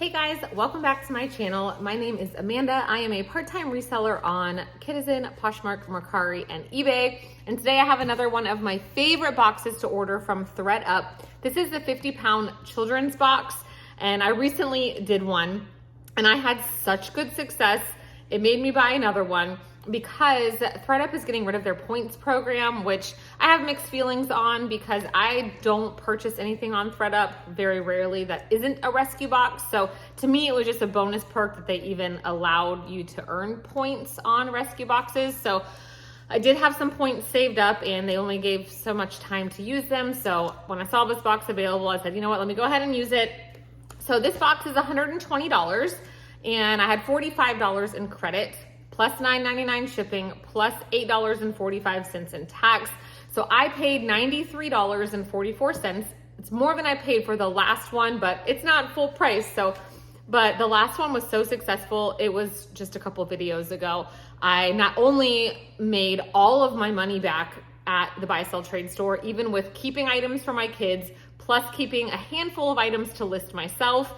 Hey guys, welcome back to my channel. My name is Amanda. I am a part-time reseller on Kidizen, Poshmark, Mercari, and eBay. And today I have another one of my favorite boxes to order from ThredUP. This is the 50-pound children's box, and I recently did one, and I had such good success. It made me buy another one because ThredUP is getting rid of their points program, which I have mixed feelings on because I don't purchase anything on ThredUP very rarely that isn't a rescue box. So to me, it was just a bonus perk that they even allowed you to earn points on rescue boxes. So I did have some points saved up and they only gave so much time to use them. So when I saw this box available, I said, you know what, let me go ahead and use it. So this box is $120 and I had $45 in credit, plus $9.99 shipping, plus $8.45 in tax. So I paid $93.44. It's more than I paid for the last one, but it's not full price. But the last one was so successful. It was just a couple videos ago. I not only made all of my money back at the buy, sell, trade store, even with keeping items for my kids, plus keeping a handful of items to list myself,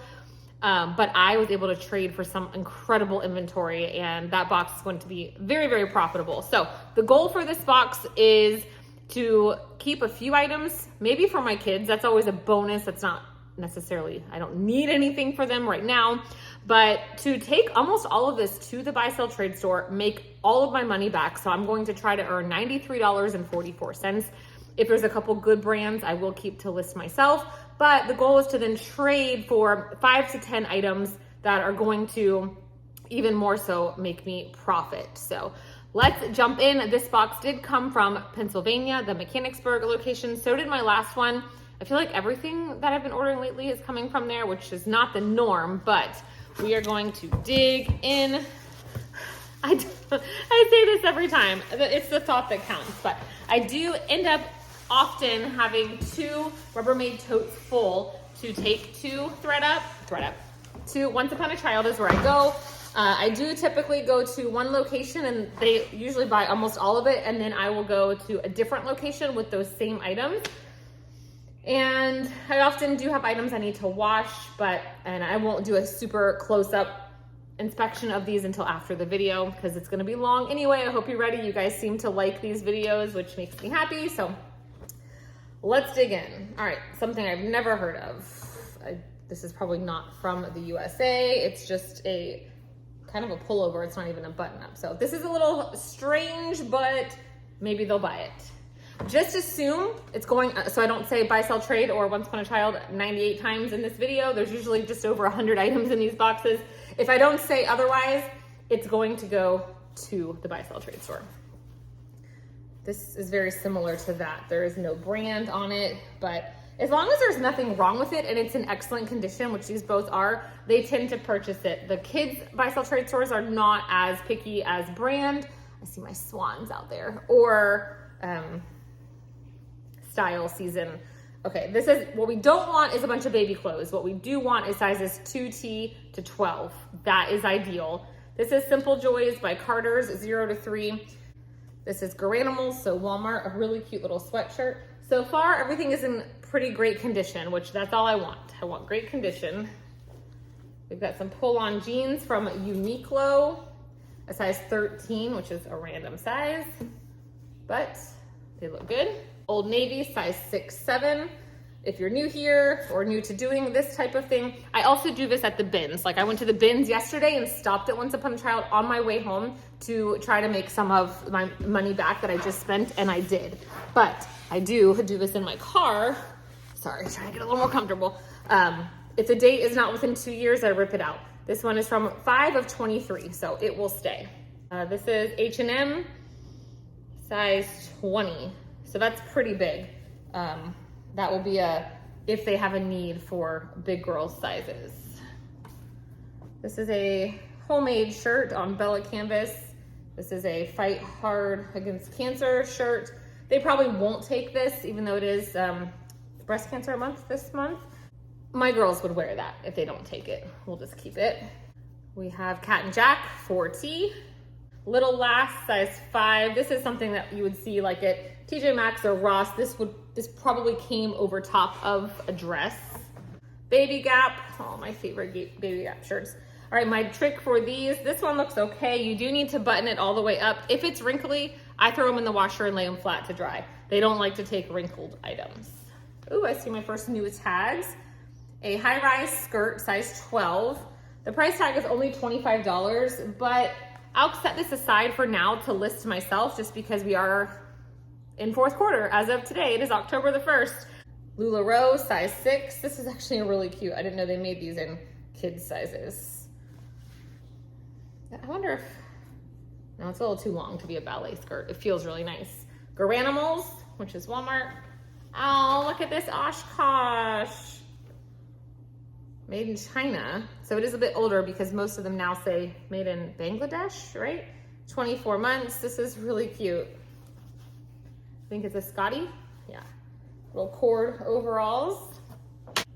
but I was able to trade for some incredible inventory, and that box is going to be very, very profitable. So the goal for this box is to keep a few items, maybe for my kids. That's always a bonus. That's not necessarily, I don't need anything for them right now, but to take almost all of this to the buy, sell, trade store, make all of my money back. So I'm going to try to earn $93.44. If there's a couple good brands, I will keep to list myself. But the goal is to then trade for 5 to 10 items that are going to even more so make me profit. So let's jump in. This box did come from Pennsylvania, the Mechanicsburg location. So did my last one. I feel like everything that I've been ordering lately is coming from there, which is not the norm, but we are going to dig in. I say this every time. It's the thought that counts, but I do end up often having 2 Rubbermaid totes full to take to ThredUP, to Once Upon a Child is where I go. I do typically go to one location and they usually buy almost all of it, and then I will go to a different location with those same items. And I often do have items I need to wash, and I won't do a super close-up inspection of these until after the video because it's gonna be long anyway. I hope you're ready. You guys seem to like these videos, which makes me happy, so let's dig in. All right, something I've never heard of. This is probably not from the USA. It's just a kind of a pullover. It's not even a button up. So this is a little strange, but maybe they'll buy it. Just assume it's going, so I don't say buy, sell, trade or Once Upon a Child 98 times in this video. There's usually just over 100 items in these boxes. If I don't say otherwise, it's going to go to the buy, sell, trade store. This is very similar to that. There is no brand on it, but as long as there's nothing wrong with it and it's in excellent condition, which these both are, they tend to purchase it. The kids buy, sell, trade stores are not as picky as brand. I see my swans out there, or style season. Okay, this is, what we don't want is a bunch of baby clothes. What we do want is sizes 2T to 12. That is ideal. This is Simple Joys by Carter's, 0 to 3. This is Garanimals, so Walmart, a really cute little sweatshirt. So far, everything is in pretty great condition, which that's all I want. I want great condition. We've got some pull-on jeans from Uniqlo, a size 13, which is a random size, but they look good. Old Navy, size 6'7". If you're new here or new to doing this type of thing, I also do this at the bins. Like I went to the bins yesterday and stopped at Once Upon a Child on my way home to try to make some of my money back that I just spent, and I did. But I do this in my car. Sorry, trying to get a little more comfortable. If the date is not within 2 years, I rip it out. This one is from 5 of 23, so it will stay. This is H&M, size 20. So that's pretty big. That will be if they have a need for big girls sizes. This is a homemade shirt on Bella canvas. This is a Fight Hard Against Cancer shirt. They probably won't take this, even though it is Breast Cancer Month this month. My girls would wear that if they don't take it. We'll just keep it. We have Cat and Jack, 4T. Little Lass, size 5. This is something that you would see like at TJ Maxx or Ross. This probably came over top of a dress. Baby Gap, oh, my favorite Baby Gap shirts. All right, my trick for these, this one looks okay. You do need to button it all the way up. If it's wrinkly, I throw them in the washer and lay them flat to dry. They don't like to take wrinkled items. Ooh, I see my first new tags. A high-rise skirt, size 12. The price tag is only $25, but I'll set this aside for now to list myself just because we are in fourth quarter. As of today, it is October the 1st. LuLaRoe, size 6. This is actually really cute. I didn't know they made these in kids sizes. I wonder if, no, it's a little too long to be a ballet skirt. It feels really nice. Garanimals, which is Walmart. Oh, look at this Oshkosh. Made in China. So it is a bit older because most of them now say made in Bangladesh, right? 24 months. This is really cute. I think it's a Scotty. Yeah. Little cord overalls.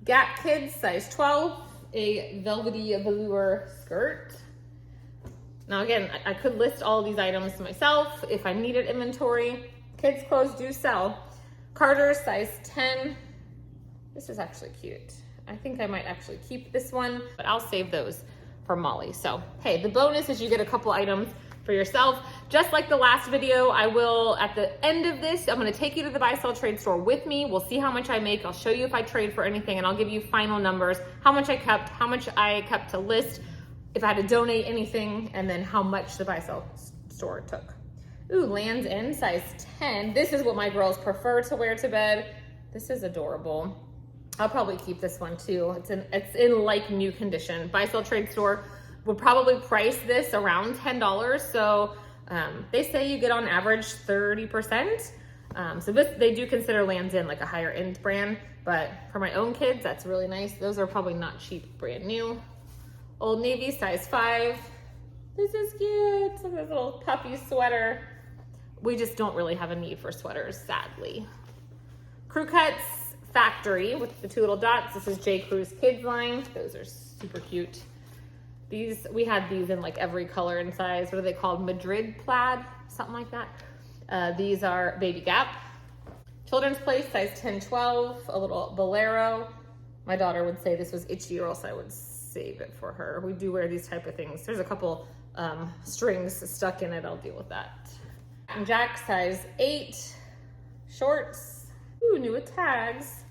Gap Kids, size 12. A velvety velour skirt. Now again, I could list all of these items myself if I needed inventory. Kids clothes do sell. Carter's, size 10. This is actually cute. I think I might actually keep this one, but I'll save those for Molly. So, hey, the bonus is you get a couple items for yourself. Just like the last video, I will, at the end of this, I'm gonna take you to the buy, sell, trade store with me. We'll see how much I make. I'll show you if I trade for anything, and I'll give you final numbers, how much I kept to list, if I had to donate anything, and then how much the buy, sell store took. Ooh, Lands' End, size 10. This is what my girls prefer to wear to bed. This is adorable. I'll probably keep this one too. It's in like new condition. Buy, sell, trade store would probably price this around $10. So they say you get on average 30%. So they do consider Lands' End like a higher end brand, but for my own kids, that's really nice. Those are probably not cheap, brand new. Old Navy, size 5. This is cute. Look at this little puffy sweater. We just don't really have a need for sweaters, sadly. Crew Cuts Factory with the 2 little dots. This is J. Crew's kids line. Those are super cute. We had these in like every color and size. What are they called? Madrid plaid, something like that. These are Baby Gap. Children's Place, size 10, 12, a little bolero. My daughter would say this was itchy, or else I would save it for her. We do wear these type of things. There's a couple strings stuck in it. I'll deal with that. Jack, size 8, shorts. Ooh, new with tags.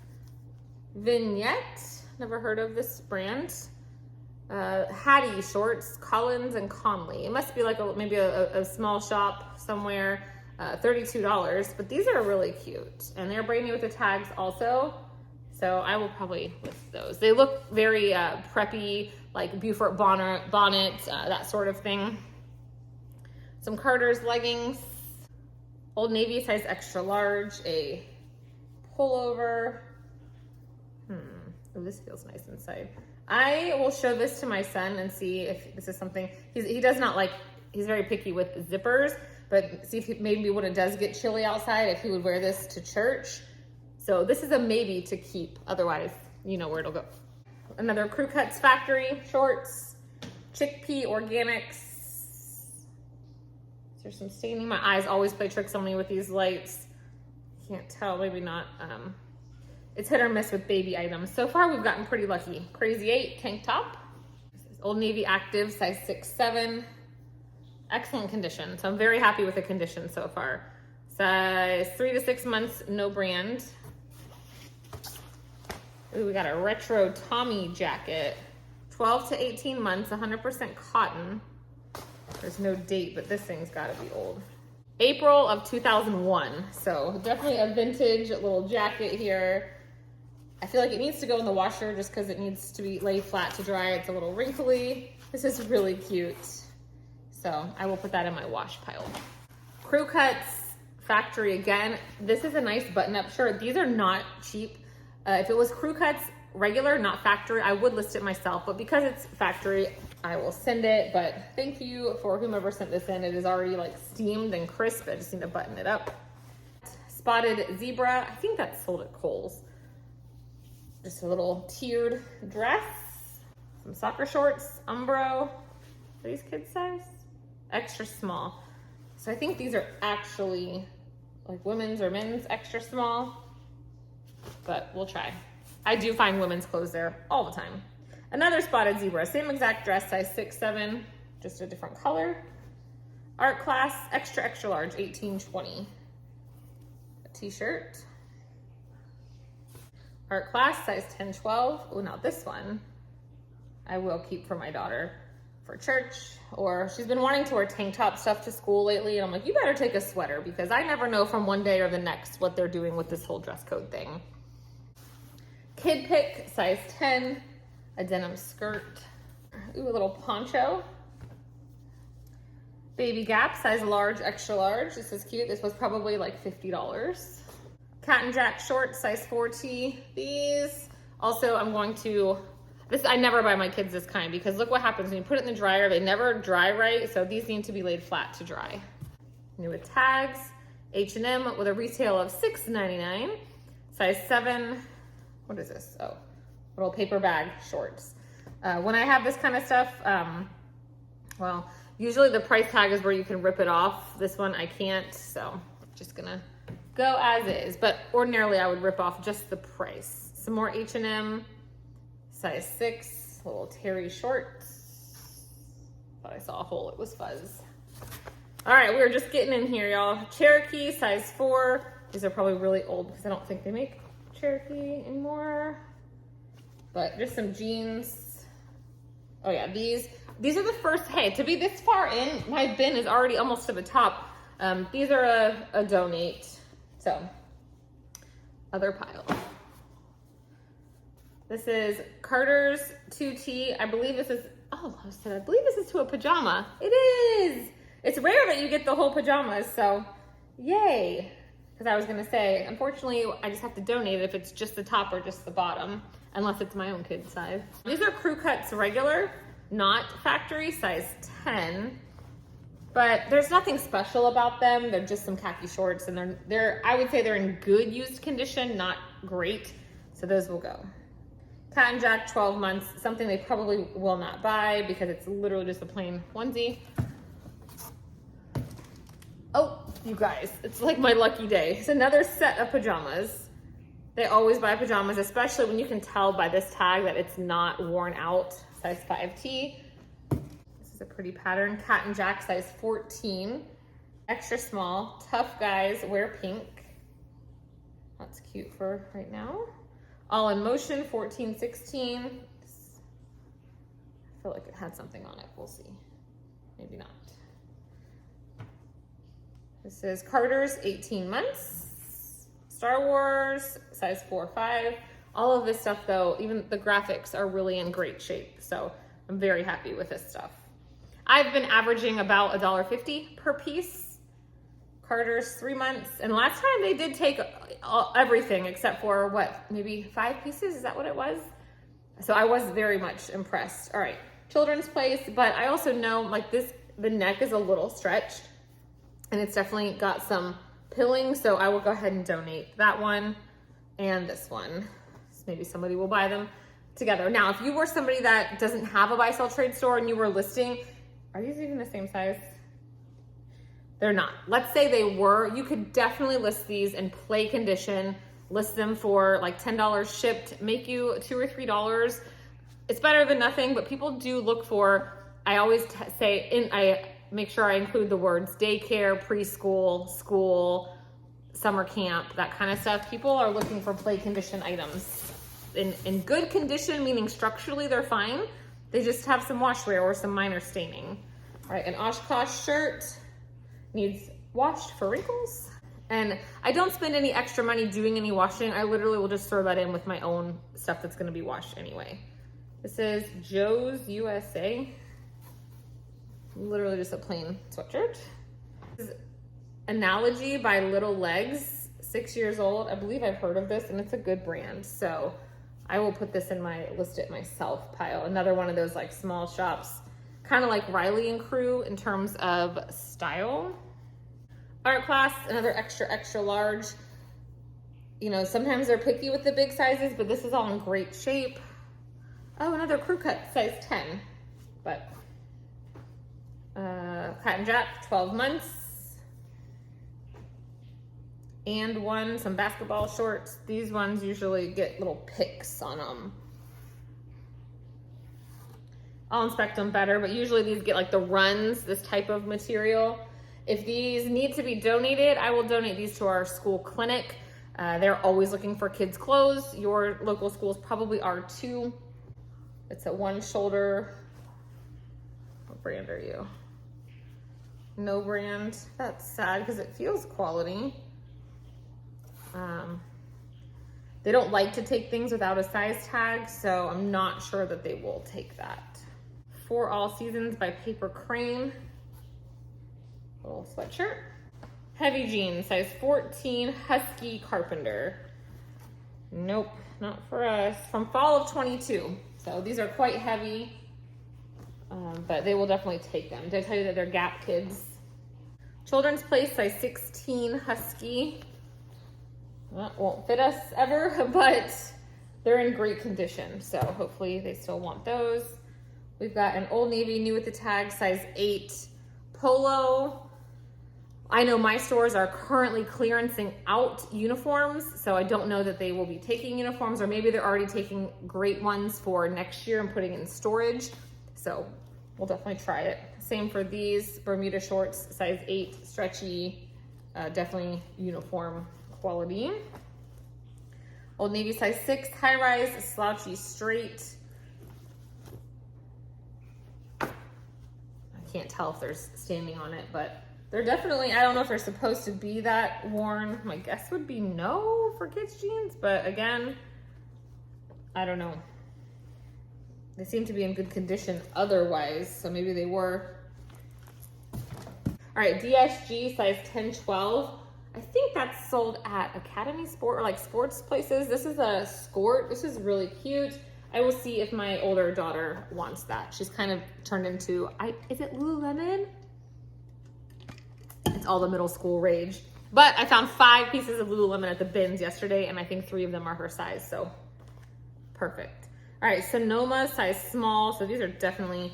Vignette, never heard of this brand. Hattie shorts, Collins and Conley. It must be like maybe a small shop somewhere. $32, but these are really cute. And they're brand new with the tags also. So I will probably list those. They look very preppy, like Beaufort bonnet, that sort of thing. Some Carter's leggings. Old Navy, size extra large, a pullover. Oh, this feels nice inside. I will show this to my son and see if this is something, he does not like, he's very picky with zippers, but see if maybe when it does get chilly outside, if he would wear this to church. So this is a maybe to keep, otherwise you know where it'll go. Another Crew Cuts Factory shorts, Chickpea Organics. There's some staining. My eyes always play tricks on me with these lights. Can't tell, maybe not. It's hit or miss with baby items. So far, we've gotten pretty lucky. Crazy 8 tank top. This is Old Navy Active, size 6, 7. Excellent condition. So I'm very happy with the condition so far. Size 3 to 6 months, no brand. Ooh, we got a retro Tommy jacket. 12 to 18 months, 100% cotton. There's no date, but this thing's gotta be old. April of 2001. So definitely a vintage little jacket here. I feel like it needs to go in the washer just because it needs to be laid flat to dry. It's a little wrinkly. This is really cute. So I will put that in my wash pile. Crew Cuts Factory again. This is a nice button-up shirt. These are not cheap. If it was Crew Cuts regular, not factory, I would list it myself, but because it's factory, I will send it. But thank you for whomever sent this in. It is already like steamed and crisp. I just need to button it up. Spotted Zebra. I think that's sold at Kohl's. Just a little tiered dress. Some soccer shorts, Umbro. Are these kids size? Extra small. So I think these are actually like women's or men's extra small, but we'll try. I do find women's clothes there all the time. Another spotted zebra, same exact dress, size 6, 7, just a different color. Art class, extra, extra large, 18-20. A t-shirt. Art class, size 10, 12. Oh, now this one I will keep for my daughter for church, or she's been wanting to wear tank top stuff to school lately, and I'm like, you better take a sweater, because I never know from one day or the next what they're doing with this whole dress code thing. Kid pick, size 10, a denim skirt. Ooh, a little poncho. Baby Gap, size large, extra large. This is cute. This was probably like $50. Cat and Jack shorts, size 4T. These, also I'm going to, I never buy my kids this kind, because look what happens when you put it in the dryer. They never dry right, so these need to be laid flat to dry. New with tags, H&M with a retail of $6.99. Size 7, what is this? Oh, little paper bag shorts. When I have this kind of stuff, well, usually the price tag is where you can rip it off. This one I can't, so just gonna go as is. But ordinarily I would rip off just the price. Some more H&M, size 6, little terry shorts. Thought I saw a hole, it was fuzz. All right, we're just getting in here, y'all. Cherokee, size 4. These are probably really old because I don't think they make Cherokee anymore. But just some jeans. Oh yeah, these are the first, hey, to be this far in, my bin is already almost to the top. These are a donate, so other pile. This is Carter's 2T. I believe this is, I believe this is to a pajama. It is. It's rare that you get the whole pajamas, so yay. Because I was gonna say, unfortunately, I just have to donate it if it's just the top or just the bottom, unless it's my own kid's size. These are crew cuts regular, not factory, size 10. But there's nothing special about them. They're just some khaki shorts, and they're I would say they're in good used condition, not great. So those will go. Cat and Jack, 12 months, something they probably will not buy because it's literally just a plain onesie. Oh, you guys, it's like my lucky day. It's another set of pajamas. They always buy pajamas, especially when you can tell by this tag that it's not worn out. Size 5T. This is a pretty pattern. Cat and Jack, size 14. Extra small. Tough guys wear pink. That's cute for right now. All in Motion, 14, 16. I feel like it had something on it. We'll see. Maybe not. This is Carter's, 18 months. Star Wars, size 4, 5. All of this stuff though, even the graphics are really in great shape. So I'm very happy with this stuff. I've been averaging about $1.50 per piece. Carter's, 3 months. And last time they did take everything except for what, maybe 5 pieces? Is that what it was? So I was very much impressed. All right, Children's Place, but I also know like this, the neck is a little stretched and it's definitely got some pilling. So I will go ahead and donate that one and this one. So maybe somebody will buy them together. Now, if you were somebody that doesn't have a buy sell trade store and you were listing, are these even the same size? They're not. Let's say they were, you could definitely list these in play condition, list them for like $10 shipped, make you $2 or $3. It's better than nothing, but people do look for, I always say, I make sure I include the words daycare, preschool, school, summer camp, that kind of stuff. People are looking for play condition items. In good condition, meaning structurally they're fine. They just have some wash wear or some minor staining. All right, an Oshkosh shirt. Needs washed for wrinkles. And I don't spend any extra money doing any washing. I literally will just throw that in with my own stuff that's gonna be washed anyway. This is Joe's USA. Literally just a plain sweatshirt. This is Analogy by Little Legs, 6 years old. I believe I've heard of this and it's a good brand. So I will put this in my list it myself pile. Another one of those like small shops, kind of like Riley and Crew in terms of style. Art class, another extra, extra large. You know, sometimes they're picky with the big sizes, but this is all in great shape. Oh, another crew cut, size 10. But Cat and Jack, 12 months. and one, some basketball shorts. These ones usually get little picks on them. I'll inspect them better, but usually these get like the runs, this type of material. If these need to be donated, I will donate these to our school clinic. They're always looking for kids' clothes. Your local schools probably are too. It's a one shoulder. What brand are you? No brand. That's sad because it feels quality. They don't like to take things without a size tag, so I'm not sure that they will take that. For All Seasons by Paper Crane. Little sweatshirt. Heavy jeans, size 14, Husky Carpenter. Nope, not for us. From fall of 22. So these are quite heavy, but they will definitely take them. Did I tell you that they're Gap kids? Children's Place, size 16, Husky. Well, won't fit us ever, but they're in great condition. So hopefully they still want those. We've got an Old Navy new with the tag, size 8, Polo. I know my stores are currently clearancing out uniforms, so I don't know that they will be taking uniforms, or maybe they're already taking great ones for next year and putting in storage. So we'll definitely try it. Same for these Bermuda shorts, size 8, stretchy, definitely uniform quality. Old Navy size 6, high rise, slouchy straight. I can't tell if there's standing on it, but they're definitely, I don't know if they're supposed to be that worn. My guess would be no for kids' jeans, but again, I don't know. They seem to be in good condition otherwise, so maybe they were. All right, DSG size 10, 12. I think that's sold at Academy Sport or like sports places. This is a skirt. This is really cute. I will see if my older daughter wants that. She's kind of turned into, is it Lululemon? It's all the middle school rage. But I found 5 pieces of Lululemon at the bins yesterday, and I think 3 of them are her size, so perfect. All right, Sonoma, size small. So these are definitely,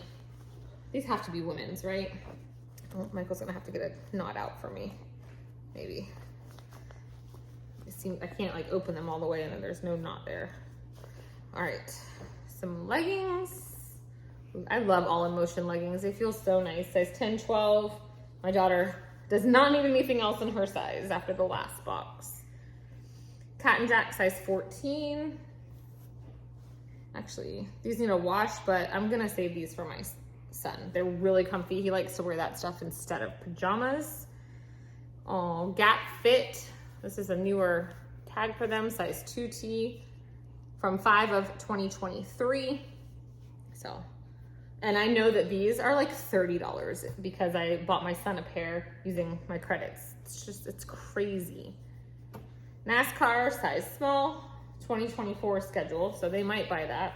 these have to be women's, right? Oh, Michael's gonna have to get a knot out for me, maybe. I can't like open them all the way and then there's no knot there. All right, some leggings. I love All in Motion leggings. They feel so nice. Size 10, 12. My daughter does not need anything else in her size after the last box. Cotton Jack, size 14. Actually, these need a wash, but I'm gonna save these for my son. They're really comfy. He likes to wear that stuff instead of pajamas. Oh, Gap Fit. This is a newer tag for them, size 2T from 5 of 2023. So, and I know that these are like $30 because I bought my son a pair using my credits. It's crazy. NASCAR, size small, 2024 schedule, so they might buy that.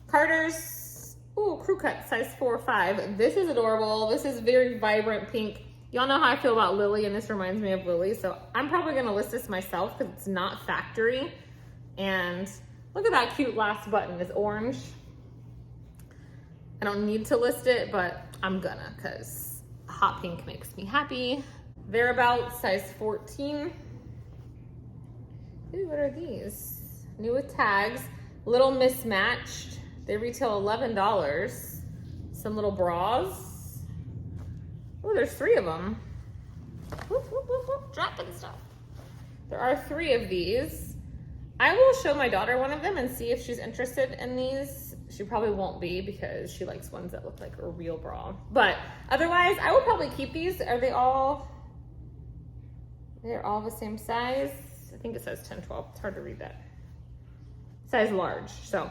Carter's, ooh, crew cut, size 4 or 5. This is adorable. This is very vibrant pink. Y'all know how I feel about Lily, and this reminds me of Lily, so I'm probably gonna list this myself because it's not factory. And look at that cute last button, it's orange. I don't need to list it, but I'm gonna because hot pink makes me happy. They're about size 14. Ooh, what are these? New with tags, little mismatched. They retail $11. Some little bras. Oh, there's 3 of them. Whoop, whoop, whoop, whoop, dropping stuff. There are 3 of these. I will show my daughter one of them and see if she's interested in these. She probably won't be because she likes ones that look like a real bra. But otherwise, I will probably keep these. Are they all, they're all the same size? I think it says 10, 12. It's hard to read that. Size large. So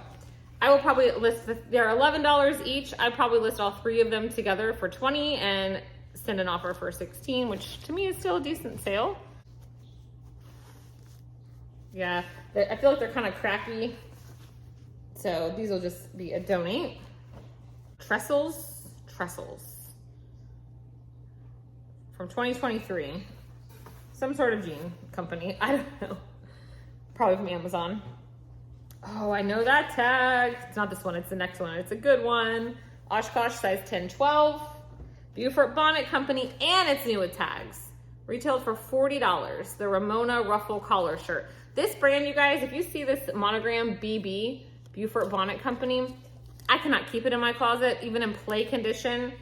I will probably list, they're $11 each. I'd probably list all 3 of them together for $20 and send an offer for $16, which to me is still a decent sale. Yeah, I feel like they're kind of crappy. So these will just be a donate. Trestles. From 2023. Some sort of jean company, I don't know. Probably from Amazon. Oh, I know that tag. It's not this one, it's the next one. It's a good one. Oshkosh, size 10, 12. Beaufort Bonnet Company, and it's new with tags. Retailed for $40, the Ramona ruffle collar shirt. This brand, you guys, if you see this monogram BB, Beaufort Bonnet Company, I cannot keep it in my closet, even in play condition.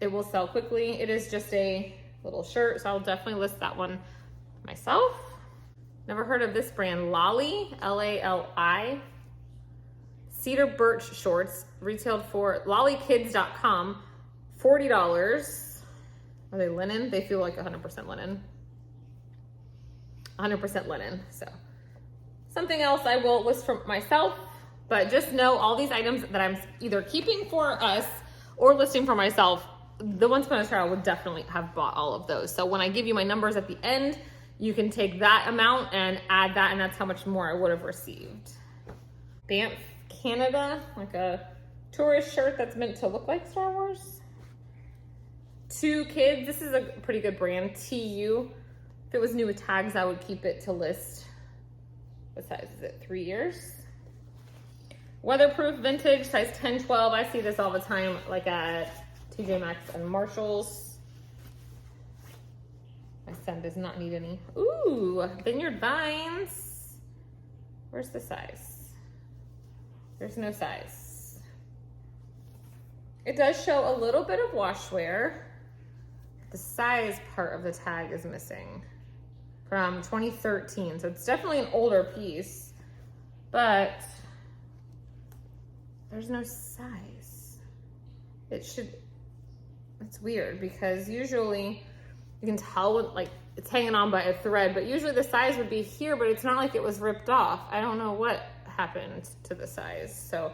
It will sell quickly. It is just a little shirt, so I'll definitely list that one myself. Never heard of this brand, Lali, L-A-L-I. Cedar birch shorts, retailed for lollykids.com, $40. Are they linen? They feel like 100% linen. 100% linen, so. Something else I will list for myself, but just know all these items that I'm either keeping for us or listing for myself, the Once Upon a Trial would definitely have bought all of those. So when I give you my numbers at the end, you can take that amount and add that, and that's how much more I would have received. Banff, Canada, like a tourist shirt that's meant to look like Star Wars. 2 Kids, this is a pretty good brand, TU. If it was new with tags, I would keep it to list. What size is it, 3 years? Weatherproof vintage, size 10, 12. I see this all the time, like at TJ Maxx and Marshalls. My son does not need any. Ooh, Vineyard Vines. Where's the size? There's no size. It does show a little bit of wash wear. The size part of the tag is missing from 2013. So it's definitely an older piece, but there's no size. It's weird because usually you can tell when, like, it's hanging on by a thread, but usually the size would be here, but it's not like it was ripped off. I don't know what happened to the size. So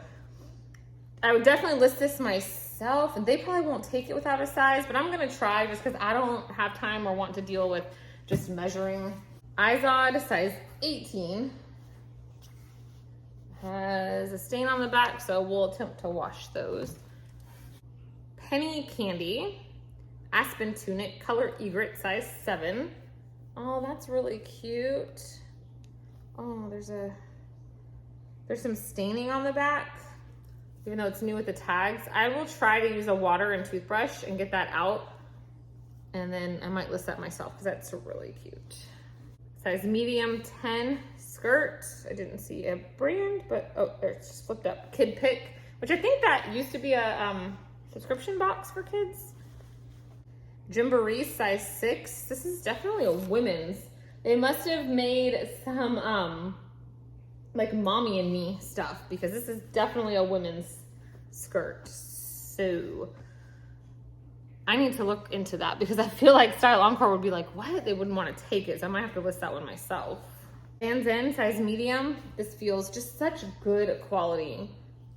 I would definitely list this myself, and they probably won't take it without a size, but I'm gonna try just because I don't have time or want to deal with just measuring. Izod, size 18. Has a stain on the back, so we'll attempt to wash those. Penny Candy, Aspen Tunic, color egret, size 7. Oh, that's really cute. Oh, there's some staining on the back, even though it's new with the tags. I will try to use a water and toothbrush and get that out, and then I might list that myself because that's really cute. Size medium, 10, skirt. I didn't see a brand, but oh, there, it's just flipped up. Kid Pick, which I think that used to be a subscription box for kids. Gymboree, size 6. This is definitely a women's. They must have made some like mommy and me stuff because this is definitely a women's skirt. So I need to look into that because I feel like Style Encore would be like, what? They wouldn't want to take it. So I might have to list that one myself. Vans End, size medium. This feels just such good quality.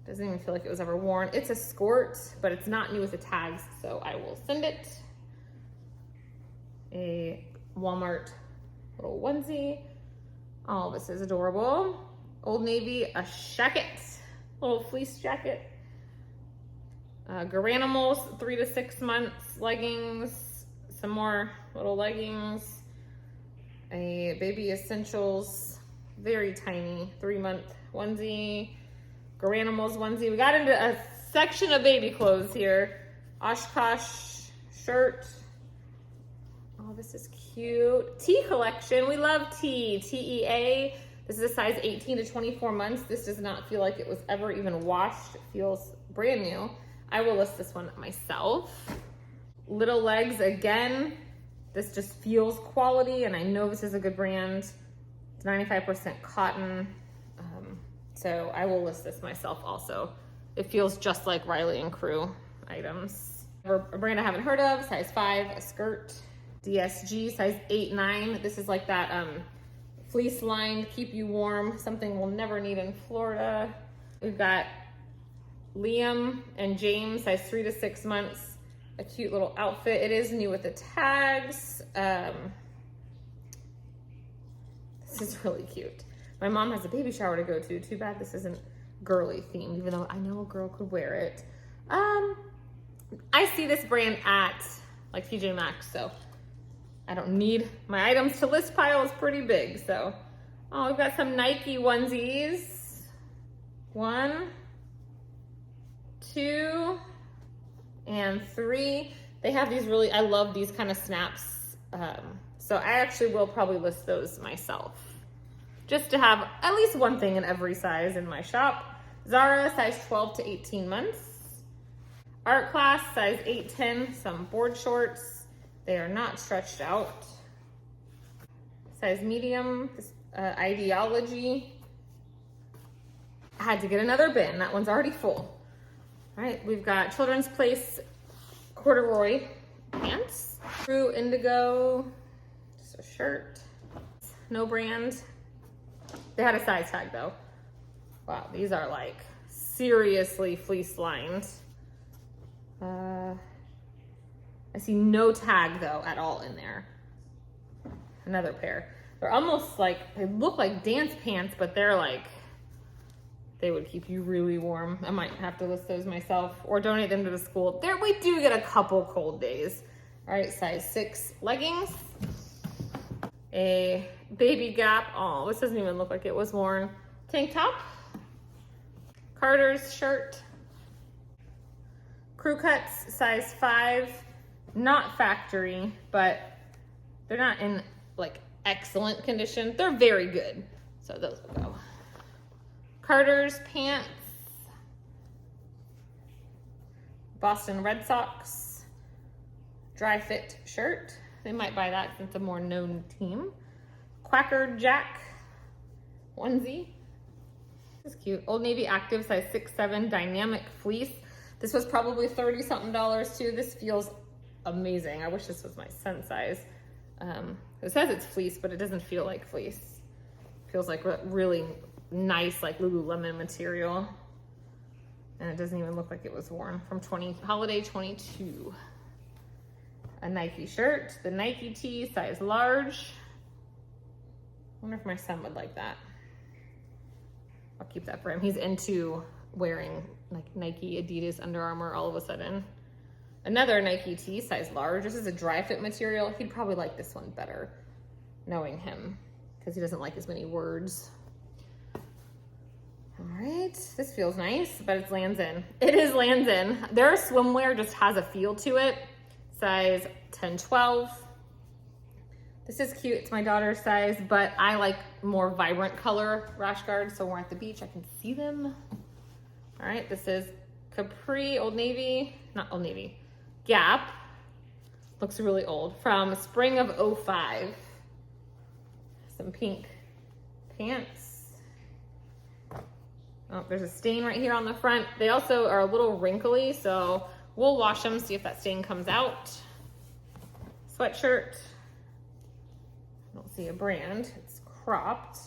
Doesn't even feel like it was ever worn. It's a skirt, but it's not new with the tags, so I will send it. A Walmart little onesie. Oh, this is adorable. Old Navy, a jacket, little fleece jacket. Garanimals, 3 to 6 months, leggings, some more little leggings. A Baby Essentials, very tiny, 3-month onesie. Garanimals onesie. We got into a section of baby clothes here. Oshkosh shirt. Oh, this is cute. Tea collection. We love tea. TEA. This is a size 18 to 24 months. This does not feel like it was ever even washed. It feels brand new. I will list this one myself. Little Legs again. This just feels quality, and I know this is a good brand. It's 95% cotton. So I will list this myself also. It feels just like Riley and Crew items. A brand I haven't heard of, size 5, a skirt. DSG, size 8, 9. This is like that fleece lined, keep you warm, something we'll never need in Florida. We've got Liam and James, size 3 to 6 months. A cute little outfit. It is new with the tags. This is really cute. My mom has a baby shower to go to. Too bad this isn't girly themed, even though I know a girl could wear it. I see this brand at like TJ Maxx, so I don't need my items to list pile is pretty big. So, oh, we've got some Nike onesies. 1, 2, and 3. They have these really, I love these kind of snaps So I actually will probably list those myself, just to have at least one thing in every size in my shop. Zara, size 12 to 18 months. Art Class, size 8-10, some board shorts. They are not stretched out. Size medium, Ideology. I had to get another bin, that one's already full. All right, we've got Children's Place corduroy pants. True Indigo, just a shirt. No brand. They had a size tag though. Wow, these are like seriously fleece lined. I see no tag though at all in there. Another pair. They're almost like, they look like dance pants, but they're like, they would keep you really warm. I might have to list those myself or donate them to the school. There, we do get a couple cold days. All right, size 6 leggings. A Baby Gap, oh, this doesn't even look like it was worn. Tank top. Carter's shirt. Crew Cuts, size 5. Not factory, but they're not in like excellent condition. They're very good. So those will go. Carter's pants. Boston Red Sox. Dry fit shirt. They might buy that since it's a more known team. Quacker Jack onesie. This is cute. Old Navy Active, size 6-7, dynamic fleece. This was probably $30-something too. This feels amazing. I wish this was my son's size. It says it's fleece, but it doesn't feel like fleece. It feels like really nice, like Lululemon material. And it doesn't even look like it was worn. From holiday 22. A Nike shirt, the Nike tee, size large. I wonder if my son would like that. I'll keep that for him. He's into wearing like Nike, Adidas, Under Armour all of a sudden. Another Nike tee, size large. This is a dry fit material. He'd probably like this one better, knowing him, because he doesn't like as many words. All right, this feels nice, but it's Lands' End. It is Lands' End. Their swimwear just has a feel to it. Size 10-12. This is cute. It's my daughter's size, but I like more vibrant color rash guards, so when we're at the beach, I can see them. All right, this is Capri, Old Navy, not Old Navy, Gap. Looks really old. From spring of 05. Some pink pants. Oh, there's a stain right here on the front. They also are a little wrinkly, so we'll wash them, see if that stain comes out. Sweatshirt. I don't see a brand. It's cropped.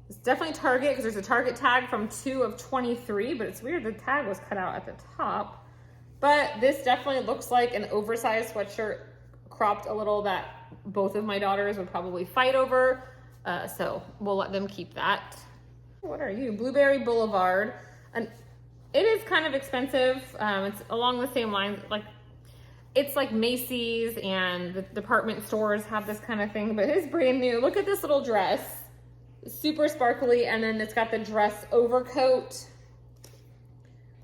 It's definitely Target because there's a Target tag from 2 of 23, but it's weird the tag was cut out at the top. But this definitely looks like an oversized sweatshirt, cropped a little, that both of my daughters would probably fight over. So we'll let them keep that. What are you? Blueberry Boulevard. And it is kind of expensive. It's along the same lines, like it's like Macy's and the department stores have this kind of thing, but it is brand new. Look at this little dress. Super sparkly, and then it's got the dress overcoat.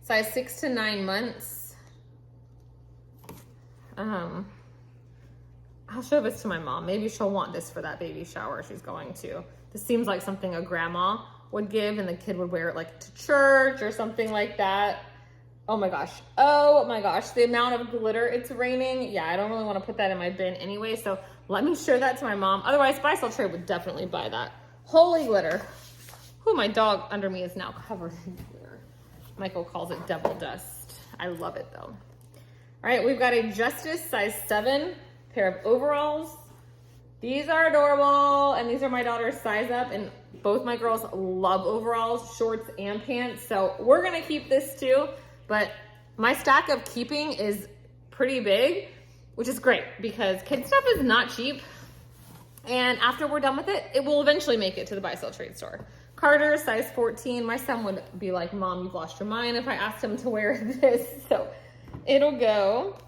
Size 6 to 9 months. I'll show this to my mom. Maybe she'll want this for that baby shower she's going to. This seems like something a grandma would give, and the kid would wear it like to church or something like that. Oh my gosh. Oh my gosh. The amount of glitter. It's raining. Yeah, I don't really want to put that in my bin anyway, so let me show that to my mom. Otherwise, Buy Sell Trade would definitely buy that. Holy glitter. Who, my dog under me is now covered in glitter. Michael calls it devil dust. I love it though. All right, we've got a Justice size 7 pair of overalls. These are adorable, and these are my daughter's size up, and both my girls love overalls, shorts and pants, so we're gonna keep this too, but my stack of keeping is pretty big, which is great because kid stuff is not cheap. And after we're done with it, it will eventually make it to the Buy Sell Trade store. Carter, size 14. My son would be like, Mom, you've lost your mind if I asked him to wear this. So it'll go.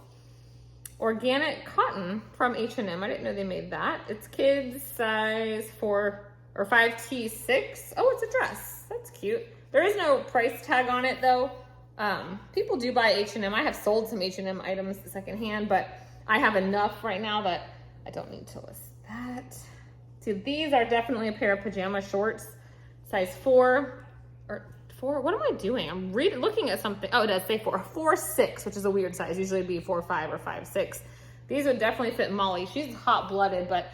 Organic cotton from H&M. I didn't know they made that. It's kids size 4 or 5T6. Oh, it's a dress. That's cute. There is no price tag on it though. People do buy H&M. I have sold some H&M items secondhand, but I have enough right now that I don't need to list that. So these are definitely a pair of pajama shorts, size 4 or 4. What am I doing? I'm looking at something. Oh, it does say 4. 4-6, which is a weird size. Usually it'd be 4-5 or 5-6. These would definitely fit Molly. She's hot-blooded, but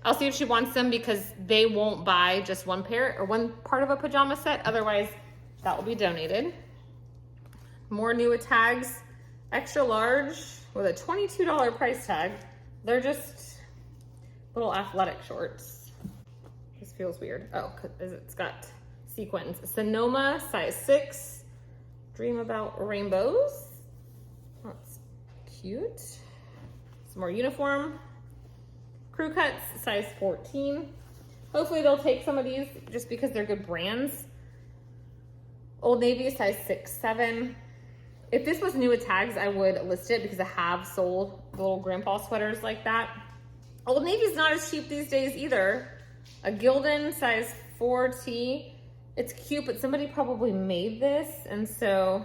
I'll see if she wants them because they won't buy just one pair or one part of a pajama set. Otherwise, that will be donated. More new tags, extra large with a $22 price tag. They're just little athletic shorts. This feels weird. Oh, it's got sequins. Sonoma, size 6. Dream about rainbows. That's cute. Some more uniform. Crew cuts, size 14. Hopefully they'll take some of these just because they're good brands. Old Navy, size 6-7. If this was new with tags, I would list it because I have sold little grandpa sweaters like that. Old Navy's not as cheap these days either. A Gildan, size 4T. It's cute, but somebody probably made this, and so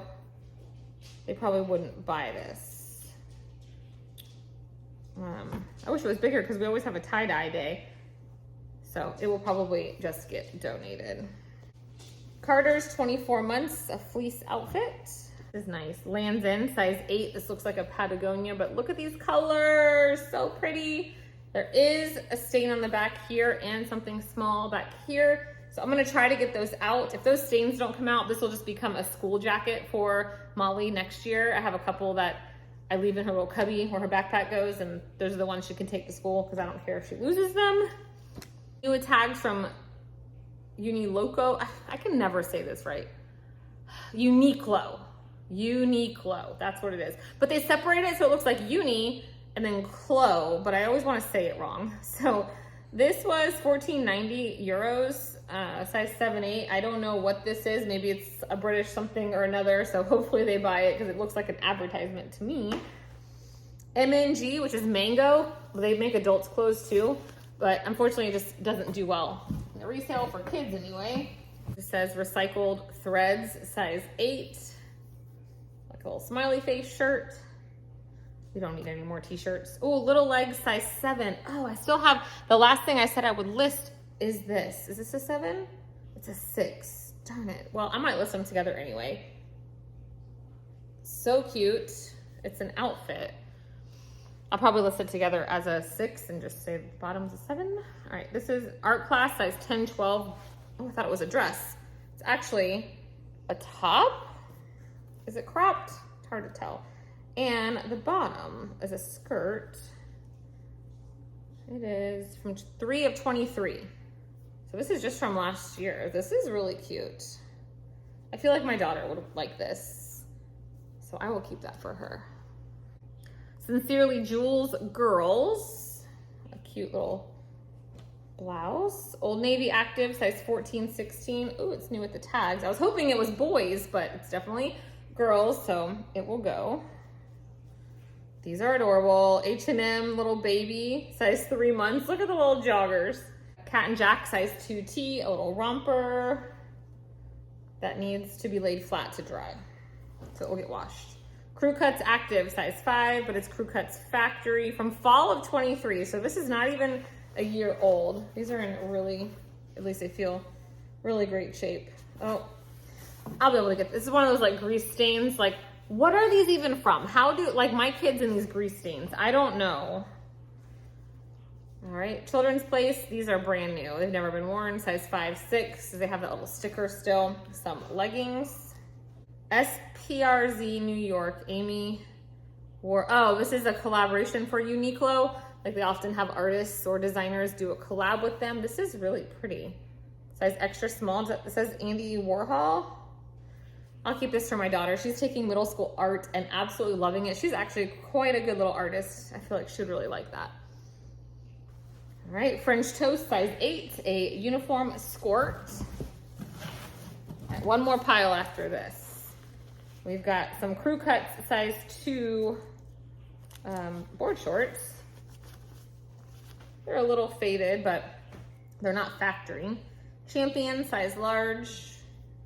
they probably wouldn't buy this. I wish it was bigger because we always have a tie-dye day. So it will probably just get donated. Carter's 24 months, a fleece outfit. This is nice. Lands in, size 8. This looks like a Patagonia, but look at these colors. So pretty. There is a stain on the back here and something small back here. So I'm gonna try to get those out. If those stains don't come out, this will just become a school jacket for Molly next year. I have a couple that I leave in her little cubby where her backpack goes, and those are the ones she can take to school because I don't care if she loses them. New tags from Uniloco. I can never say this right. Uniqlo. Uniqlo. That's what it is. But they separate it so it looks like uni and then clo, but I always want to say it wrong. So this was 14.90 euros, size 7-8. I don't know what this is. Maybe it's a British something or another. So hopefully they buy it because it looks like an advertisement to me. MNG, which is mango. They make adults clothes too, but unfortunately it just doesn't do well in the resale for kids anyway. It says recycled threads, size 8. Like a little smiley face shirt. We don't need any more t-shirts. Oh, little legs, size 7. Oh, I still have, the last thing I said I would list is this. Is this a 7? It's a 6. Darn it. Well, I might list them together anyway. So cute. It's an outfit. I'll probably list it together as a 6 and just say the bottom's a 7. All right, this is art class, size 10, 12. Oh, I thought it was a dress. It's actually a top. Is it cropped? It's hard to tell. And the bottom is a skirt. It is from 3 of 23. So this is just from last year. This is really cute. I feel like my daughter would like this. So I will keep that for her. Sincerely Jules Girls. A cute little blouse. Old Navy Active, size 14, 16. Ooh, it's new with the tags. I was hoping it was boys, but it's definitely girls, so it will go. These are adorable. H&M little baby, size 3 months. Look at the little joggers. Cat and Jack, size 2T, a little romper that needs to be laid flat to dry. So it will get washed. Crew Cuts Active, size 5, but it's Crew Cuts Factory from fall of 23. So this is not even a year old. These are in really, at least they feel really great shape. Oh, I'll be able to get this. This is one of those like grease stains. Like, what are these even from? How do, like my kids in these grease stains? I don't know. All right, Children's Place. These are brand new. They've never been worn. Size 5, 6. They have that little sticker still. Some leggings. SPRZ New York. Amy wore, oh, this is a collaboration for Uniqlo. Like they often have artists or designers do a collab with them. This is really pretty. Size extra small. It says Andy Warhol. I'll keep this for my daughter. She's taking middle school art and absolutely loving it. She's actually quite a good little artist. I feel like she'd really like that. All right, French Toast, size 8, a uniform skirt. All right, one more pile after this. We've got some Crew Cuts, size 2 board shorts. They're a little faded, but they're not factory. Champion, size large.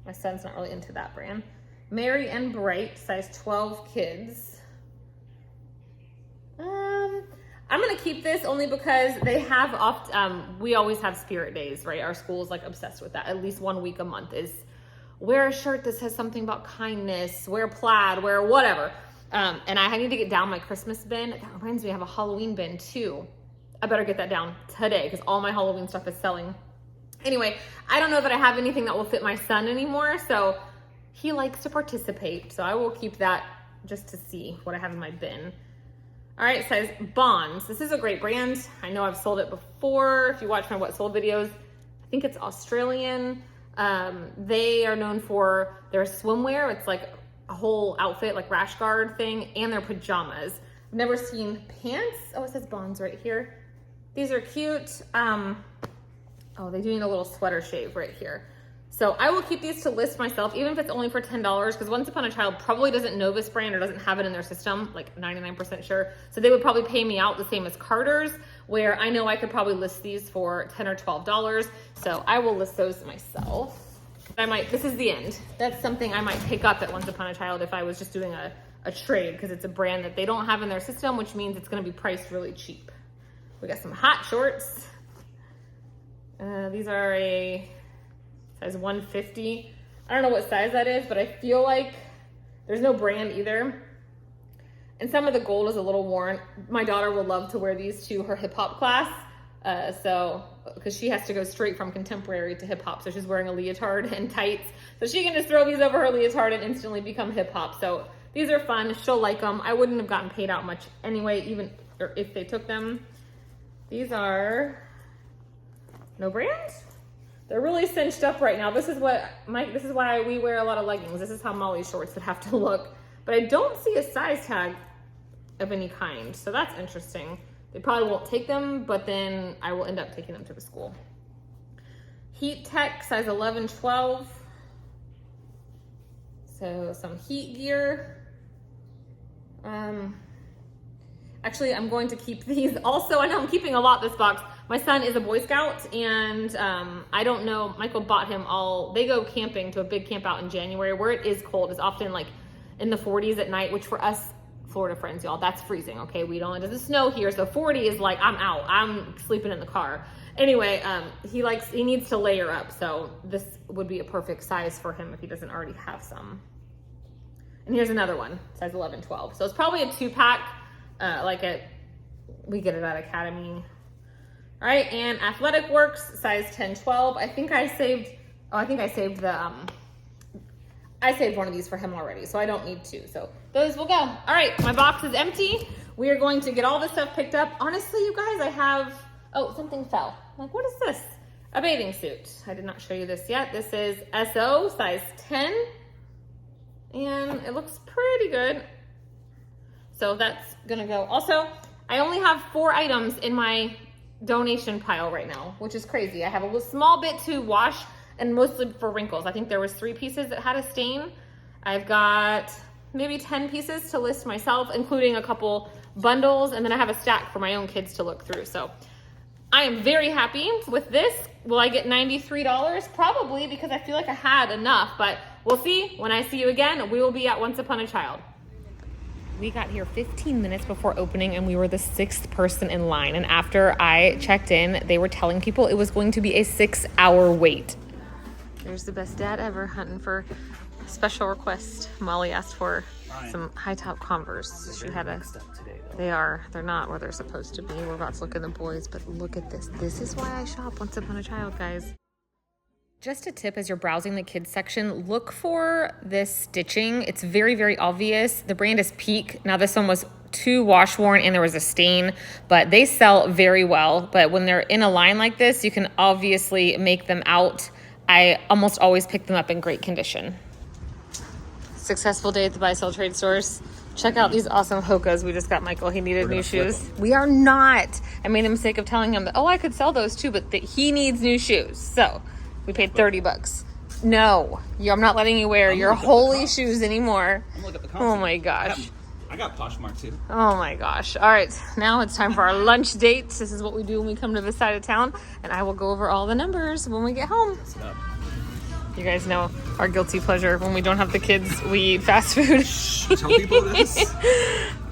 My son's not really into that brand. Merry and Bright, size 12 kids. I'm gonna keep this only because they have we always have spirit days, right? Our school is like obsessed with that. At least 1 week a month is wear a shirt that says something about kindness, wear plaid, wear whatever. And I need to get down my Christmas bin. That reminds me, I have a Halloween bin too. I better get that down today because all my Halloween stuff is selling. Anyway, I don't know that I have anything that will fit my son anymore, so he likes to participate. So I will keep that just to see what I have in my bin. All right, size Bonds. This is a great brand. I know I've sold it before. If you watch my What Sold videos, I think it's Australian. They are known for their swimwear. It's like a whole outfit, like rash guard thing, and their pajamas. I've never seen pants. Oh, it says Bonds right here. These are cute. Oh, they're doing a little sweater shave right here. So I will keep these to list myself, even if it's only for $10, because Once Upon a Child probably doesn't know this brand or doesn't have it in their system, like 99% sure. So they would probably pay me out the same as Carter's, where I know I could probably list these for $10 or $12. So I will list those myself. This is the end. That's something I might pick up at Once Upon a Child if I was just doing a trade, because it's a brand that they don't have in their system, which means it's gonna be priced really cheap. We got some hot shorts. These are a size 150. I don't know what size that is, but I feel like there's no brand either. And some of the gold is a little worn. My daughter will love to wear these to her hip hop class. Because she has to go straight from contemporary to hip hop. So she's wearing a leotard and tights. So she can just throw these over her leotard and instantly become hip hop. So these are fun. She'll like them. I wouldn't have gotten paid out much anyway, even or if they took them. These are no brand. They're really cinched up right now. This is why we wear a lot of leggings. This is how Molly's shorts would have to look. But I don't see a size tag of any kind. So that's interesting. They probably won't take them, but then I will end up taking them to the school. Heat Tech, size 11, 12. So some heat gear. Actually, I'm going to keep these. Also, I know I'm keeping a lot this box. My son is a Boy Scout, and I don't know, Michael bought him they go camping to a big camp out in January where it is cold. It's often like in the 40s at night, which for us Florida friends, y'all, that's freezing, okay? It doesn't snow here, so 40 is like, I'm out. I'm sleeping in the car. Anyway, he needs to layer up, so this would be a perfect size for him if he doesn't already have some. And here's another one, size 11, 12. So it's probably a 2-pack, we get it at Academy. All right, and Athletic Works, size 10, 12. I saved one of these for him already, so I don't need two. So those will go. All right, my box is empty. We are going to get all this stuff picked up. Honestly, you guys, something fell. I'm like, what is this? A bathing suit. I did not show you this yet. This is SO, size 10. And it looks pretty good. So that's gonna go. Also, I only have 4 items in my donation pile right now, which is crazy. I have a little small bit to wash and mostly for wrinkles. I think there was 3 pieces that had a stain. I've got maybe 10 pieces to list myself, including a couple bundles, and then I have a stack for my own kids to look through. So I am very happy with this. Will I get $93? Probably, because I feel like I had enough, but we'll see. When I see you again, we will be at Once Upon a Child. We got here 15 minutes before opening, and we were the 6th person in line. And after I checked in, they were telling people it was going to be a 6-hour wait. There's the best dad ever hunting for a special request. Molly asked for some high-top Converse. She had they're not where they're supposed to be. We're about to look at the boys, but look at this. This is why I shop Once Upon a Child, guys. Just a tip as you're browsing the kids section, look for this stitching. It's very, very obvious. The brand is Peak. Now this one was too wash worn and there was a stain, but they sell very well. But when they're in a line like this, you can obviously make them out. I almost always pick them up in great condition. Successful day at the buy sell trade stores. Check out these awesome Hokas we just got Michael. He needed new shoes. We are not. I made the mistake of telling him that, I could sell those too, but that he needs new shoes. So we paid $30. No, I'm not letting you wear your holy shoes anymore. Oh my gosh. I got Poshmark too. Oh my gosh. All right, now it's time for our lunch date. This is what we do when we come to this side of town, and I will go over all the numbers when we get home. You guys know our guilty pleasure. When we don't have the kids, we eat fast food. Tell people this.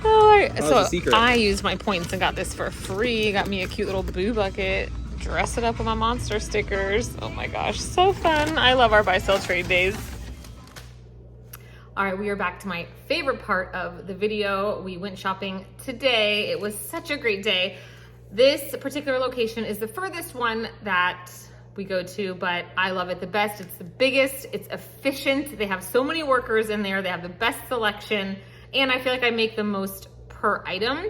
So I used my points and got this for free. Got me a cute little boo bucket. Dress it up with my monster stickers. Oh my gosh, so fun. I love our buy, sell, trade days. All right, we are back to my favorite part of the video. We went shopping today. It was such a great day. This particular location is the furthest one that we go to, but I love it the best. It's the biggest, it's efficient. They have so many workers in there. They have the best selection, and I feel like I make the most per item.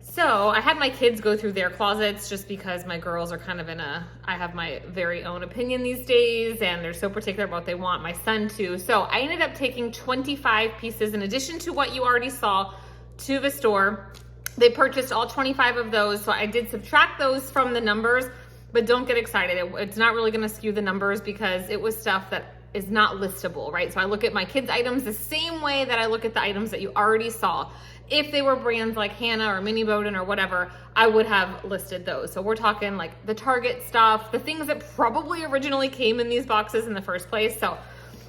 So I had my kids go through their closets just because my girls are kind of I have my very own opinion these days, and they're so particular about what they want, my son too. So I ended up taking 25 pieces in addition to what you already saw to the store. They purchased all 25 of those. So I did subtract those from the numbers, but don't get excited. It's not really gonna skew the numbers because it was stuff that is not listable, right? So I look at my kids' items the same way that I look at the items that you already saw. If they were brands like Hannah or Mini Bowden or whatever, I would have listed those. So we're talking like the Target stuff, the things that probably originally came in these boxes in the first place. So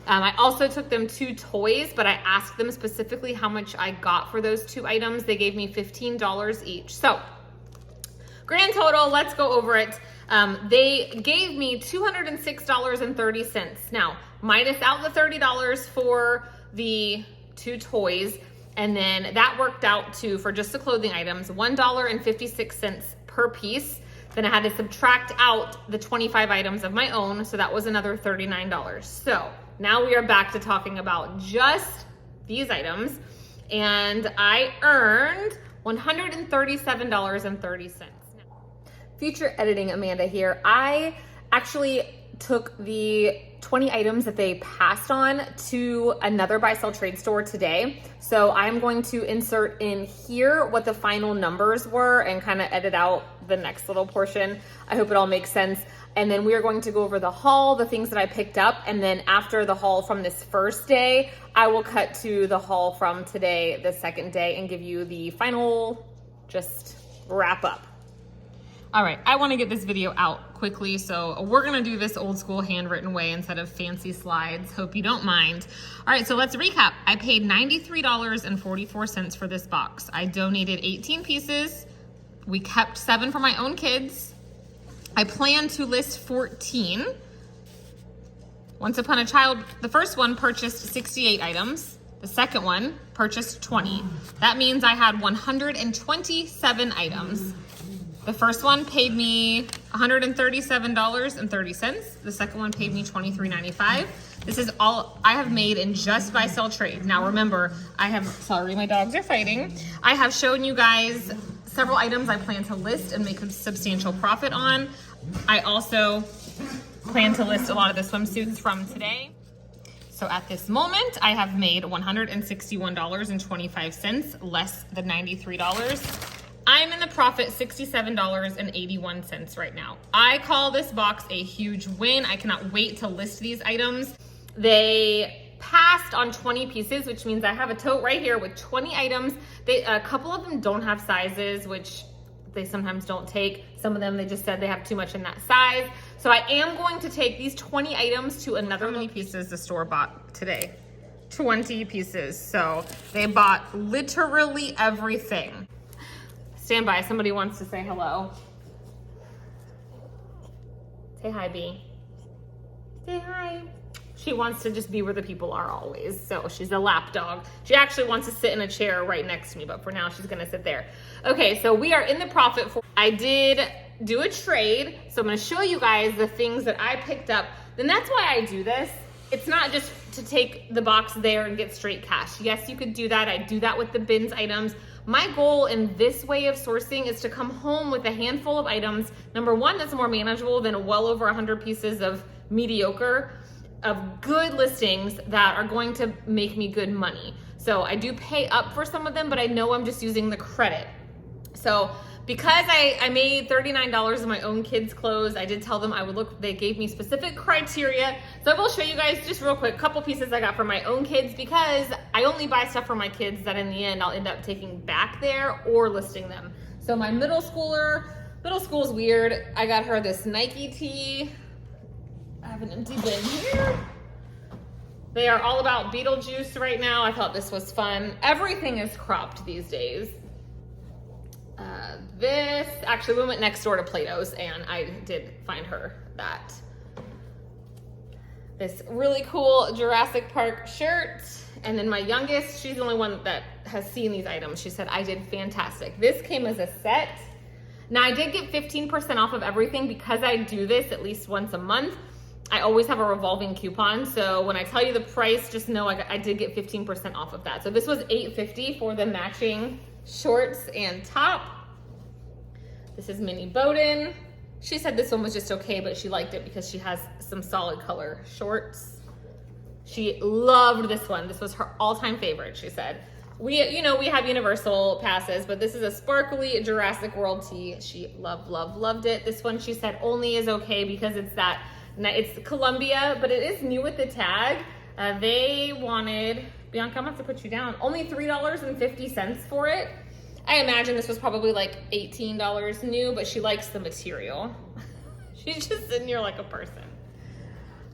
I also took them 2 toys, but I asked them specifically how much I got for those 2 items. They gave me $15 each. So grand total, let's go over it. They gave me $206.30. Now, minus out the $30 for the 2 toys, and then that worked out to, for just the clothing items, $1.56 per piece. Then I had to subtract out the 25 items of my own, so that was another $39. So now we are back to talking about just these items, and I earned $137.30. Future editing Amanda here. I actually took the 20 items that they passed on to another buy sell trade store today. So I'm going to insert in here what the final numbers were and kind of edit out the next little portion. I hope it all makes sense. And then we are going to go over the haul, the things that I picked up. And then after the haul from this first day, I will cut to the haul from today, the second day, and give you the final just wrap up. All right, I wanna get this video out quickly, so we're gonna do this old school handwritten way instead of fancy slides. Hope you don't mind. All right, so let's recap. I paid $93.44 for this box. I donated 18 pieces. We kept 7 for my own kids. I plan to list 14. Once Upon a Child, the first one purchased 68 items. The second one purchased 20. That means I had 127 items. The first one paid me $137.30. The second one paid me $23.95. This is all I have made in just buy sell trade. Now remember, sorry, my dogs are fighting. I have shown you guys several items I plan to list and make a substantial profit on. I also plan to list a lot of the swimsuits from today. So at this moment, I have made $161.25, less than $93. I'm in the profit $67.81 right now. I call this box a huge win. I cannot wait to list these items. They passed on 20 pieces, which means I have a tote right here with 20 items. A couple of them don't have sizes, which they sometimes don't take. Some of them, they just said they have too much in that size. So I am going to take these 20 items to another. How many pieces the store bought today? 20 pieces. So they bought literally everything. Stand by, somebody wants to say hello. Say hi, B. Say hi. She wants to just be where the people are always. So she's a lap dog. She actually wants to sit in a chair right next to me, but for now she's gonna sit there. Okay, so we are in the profit. I did do a trade, so I'm gonna show you guys the things that I picked up. Then that's why I do this. It's not just to take the box there and get straight cash. Yes, you could do that. I do that with the bins items. My goal in this way of sourcing is to come home with a handful of items. Number one, that's more manageable than well over 100 pieces of mediocre, of good listings that are going to make me good money. So I do pay up for some of them, but I know I'm just using the credit. So because I made $39 of my own kids' clothes, I did tell them I would look, they gave me specific criteria. So I will show you guys just real quick, a couple pieces I got for my own kids, because I only buy stuff for my kids that in the end I'll end up taking back there or listing them. So my middle school's weird. I got her this Nike tee. I have an empty bin here. They are all about Beetlejuice right now. I thought this was fun. Everything is cropped these days. This, actually we went next door to Plato's and I did find her that. This really cool Jurassic Park shirt. And then my youngest, she's the only one that has seen these items. She said, I did fantastic. This came as a set. Now I did get 15% off of everything because I do this at least once a month. I always have a revolving coupon. So when I tell you the price, just know I did get 15% off of that. So this was $8.50 for the matching shorts and top. This is Minnie Bowden. She said this one was just okay, but she liked it because she has some solid color shorts. She loved this one. This was her all-time favorite, she said. We have Universal passes, but this is a sparkly Jurassic World tee. She loved it. This one, she said, only is okay because it's Columbia, but it is new with the tag. They wanted, Bianca, I'm gonna have to put you down, only $3.50 for it. I imagine this was probably like $18 new, but she likes the material. She's just sitting here like a person.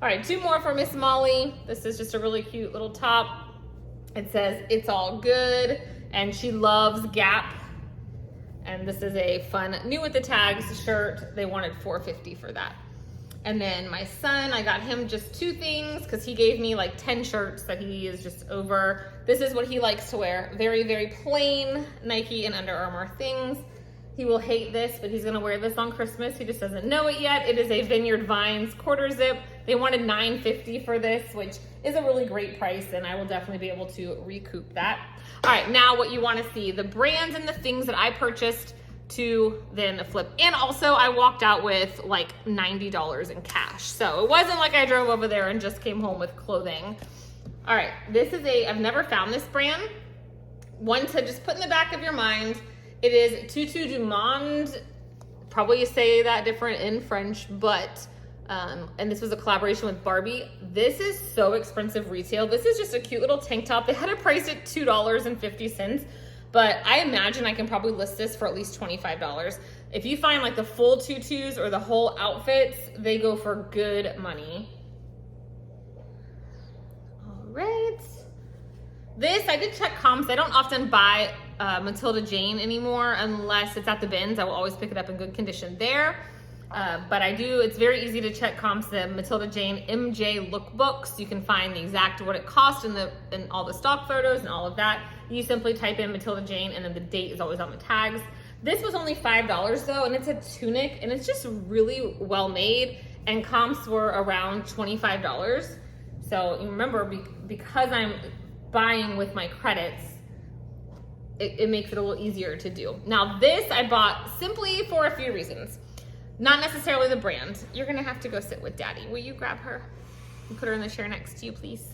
All right, 2 more for Miss Molly. This is just a really cute little top. It says, it's all good, and she loves Gap. And this is a fun new with the tags shirt. They wanted $4.50 for that. And then my son, I got him just 2 things because he gave me like 10 shirts that he is just over. This is what he likes to wear. Very, very plain Nike and Under Armour things. He will hate this, but he's gonna wear this on Christmas. He just doesn't know it yet. It is a Vineyard Vines quarter zip. They wanted $9.50 for this, which is a really great price, and I will definitely be able to recoup that. All right, now what you wanna see, the brands and the things that I purchased to then flip. And also I walked out with like $90 in cash. So it wasn't like I drove over there and just came home with clothing. All right, this is I've never found this brand. One to just put in the back of your mind. It is Tutu du Monde. Probably you say that different in French, but, and this was a collaboration with Barbie. This is so expensive retail. This is just a cute little tank top. They had it priced at $2.50. But I imagine I can probably list this for at least $25. If you find like the full tutus or the whole outfits, they go for good money. All right. This, I did check comps. I don't often buy Matilda Jane anymore unless it's at the bins. I will always pick it up in good condition there. But I do, it's very easy to check comps. The Matilda Jane MJ lookbooks, you can find the exact what it cost in all the stock photos and all of that. You simply type in Matilda Jane and then the date is always on the tags. This was only $5 though, and it's a tunic and it's just really well made, and comps were around $25. So you remember, because I'm buying with my credits, it makes it a little easier to do. Now this I bought simply for a few reasons. Not necessarily the brand. You're gonna have to go sit with Daddy. Will you grab her and put her in the chair next to you, please?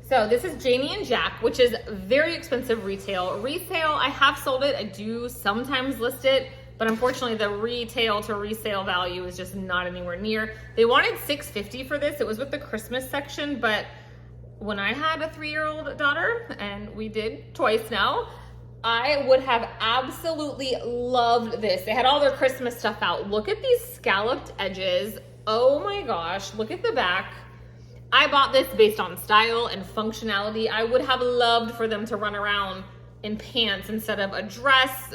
So this is Janie and Jack, which is very expensive retail. Resale, I have sold it. I do sometimes list it, but unfortunately the retail to resale value is just not anywhere near. They wanted $6.50 for this. It was with the Christmas section, but when I had a 3-year-old daughter, and we did twice now, I would have absolutely loved this. They had all their Christmas stuff out. Look at these scalloped edges. Oh my gosh, look at the back. I bought this based on style and functionality. I would have loved for them to run around in pants instead of a dress.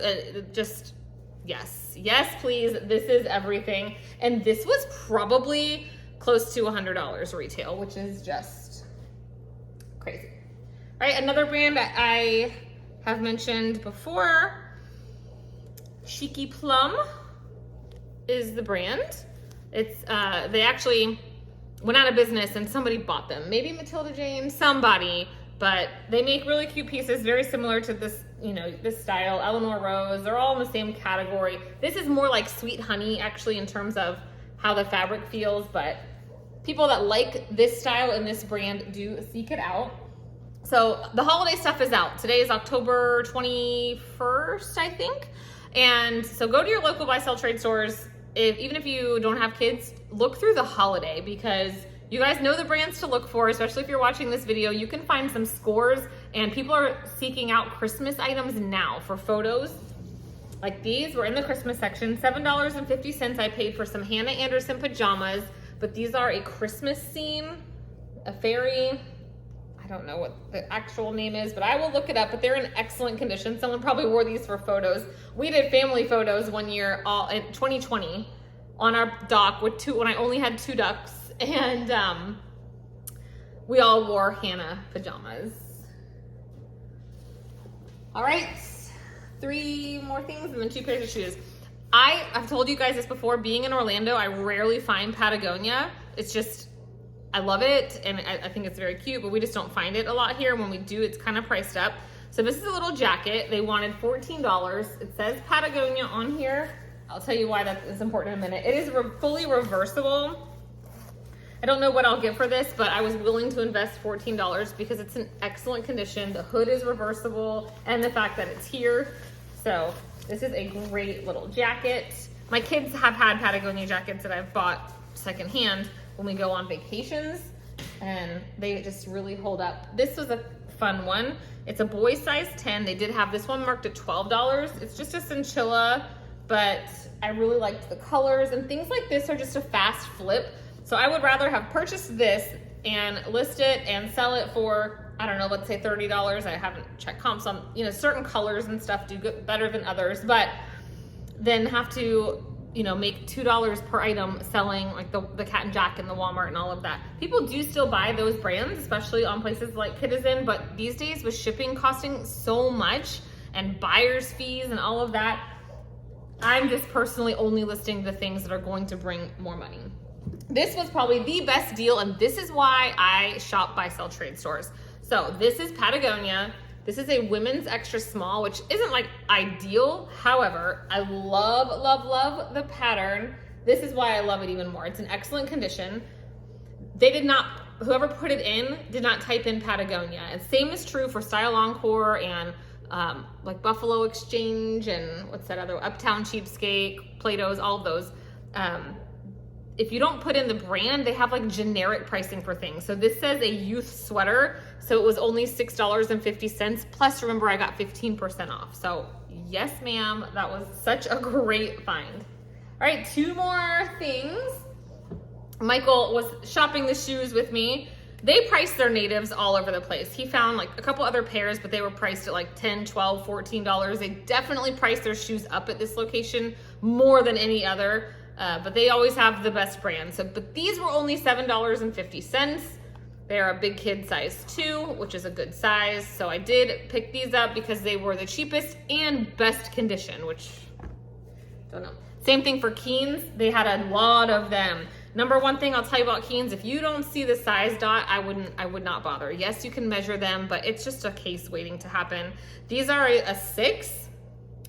Yes, please. This is everything. And this was probably close to $100 retail, which is just crazy. All right, another brand that I have mentioned before, Cheeky Plum is the brand. It's they actually went out of business and somebody bought them. Maybe Matilda Jane, somebody, but they make really cute pieces, very similar to this, this style. Eleanor Rose, they're all in the same category. This is more like Sweet Honey, actually, in terms of how the fabric feels, but people that like this style and this brand do seek it out. So the holiday stuff is out. Today is October 21st, I think. And so go to your local buy, sell, trade stores. Even if you don't have kids, look through the holiday, because you guys know the brands to look for, especially if you're watching this video. You can find some scores, and people are seeking out Christmas items now for photos. Like these were in the Christmas section, $7.50 I paid for some Hannah Anderson pajamas, but these are a Christmas scene. a fairy. I don't know what the actual name is, but I will look it up, but they're in excellent condition. Someone probably wore these for photos. We did family photos one year, all in 2020, on our dock with when I only had 2 ducks, and we all wore Hannah pajamas. All right, 3 more things and then 2 pairs of shoes. I've told you guys this before, being in Orlando, I rarely find Patagonia. It's just, I love it, and I think it's very cute, but we just don't find it a lot here. When we do, it's kind of priced up. So this is a little jacket. They wanted $14. It says Patagonia on here. I'll tell you why that is important in a minute. It is fully reversible. I don't know what I'll get for this, but I was willing to invest $14 because it's in excellent condition. The hood is reversible, and the fact that it's here. So this is a great little jacket. My kids have had Patagonia jackets that I've bought secondhand when we go on vacations, and they just really hold up. This was a fun one. It's a boy size 10. They did have this one marked at $12. It's just a cinchilla, but I really liked the colors, and things like this are just a fast flip. So I would rather have purchased this and list it and sell it for, I don't know, let's say $30. I haven't checked comps on, certain colors and stuff do good, better than others, but then have to, make $2 per item selling like the Cat and Jack and the Walmart and all of that. People do still buy those brands, especially on places like Kidizen, but these days with shipping costing so much and buyer's fees and all of that, I'm just personally only listing the things that are going to bring more money. This was probably the best deal, and this is why I shop buy sell trade stores. So this is Patagonia. This is a women's extra small, which isn't like ideal. However, I love, love, love the pattern. This is why I love it even more. It's in excellent condition. They did not, whoever put it in did not type in Patagonia. And same is true for Style Encore and like Buffalo Exchange and what's that other, Uptown Cheapskate, Plato's, all of those. If you don't put in the brand, they have like generic pricing for things. So this says a youth sweater. So it was only $6.50. Plus, remember, I got 15% off. So yes, ma'am, that was such a great find. All right, 2 more things. Michael was shopping the shoes with me. They priced their natives all over the place. He found like a couple other pairs, but they were priced at like $10, $12, $14. They definitely priced their shoes up at this location more than any other. But they always have the best brand. But these were only $7.50. They're a big kid size 2, which is a good size. So I did pick these up because they were the cheapest and best condition, which, don't know. Same thing for Keens. They had a lot of them. Number one thing I'll tell you about Keens, if you don't see the size dot, I would not bother. Yes, you can measure them, but it's just a case waiting to happen. These are a 6.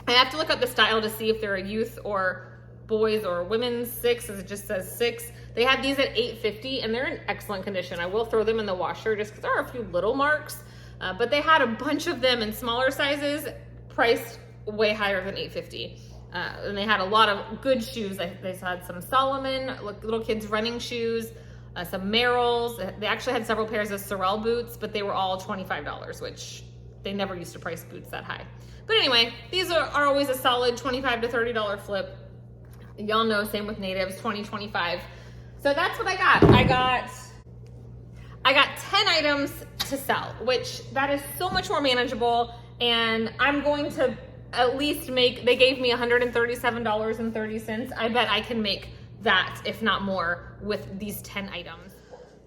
I have to look up the style to see if they're a youth or boys or women's 6, as it just says 6. They had these at $8.50 and they're in excellent condition. I will throw them in the washer just because there are a few little marks, but they had a bunch of them in smaller sizes priced way higher than $8.50. And they had a lot of good shoes. They had some Solomon, little kids running shoes, some Merrells. They actually had several pairs of Sorel boots, but they were all $25, which they never used to price boots that high. But anyway, these are always a solid $25 to $30 flip. Y'all know, same with natives, 20, 25. So that's what I got. I got 10 items to sell, which that is so much more manageable. And I'm going to at least they gave me $137.30. I bet I can make that, if not more, with these 10 items.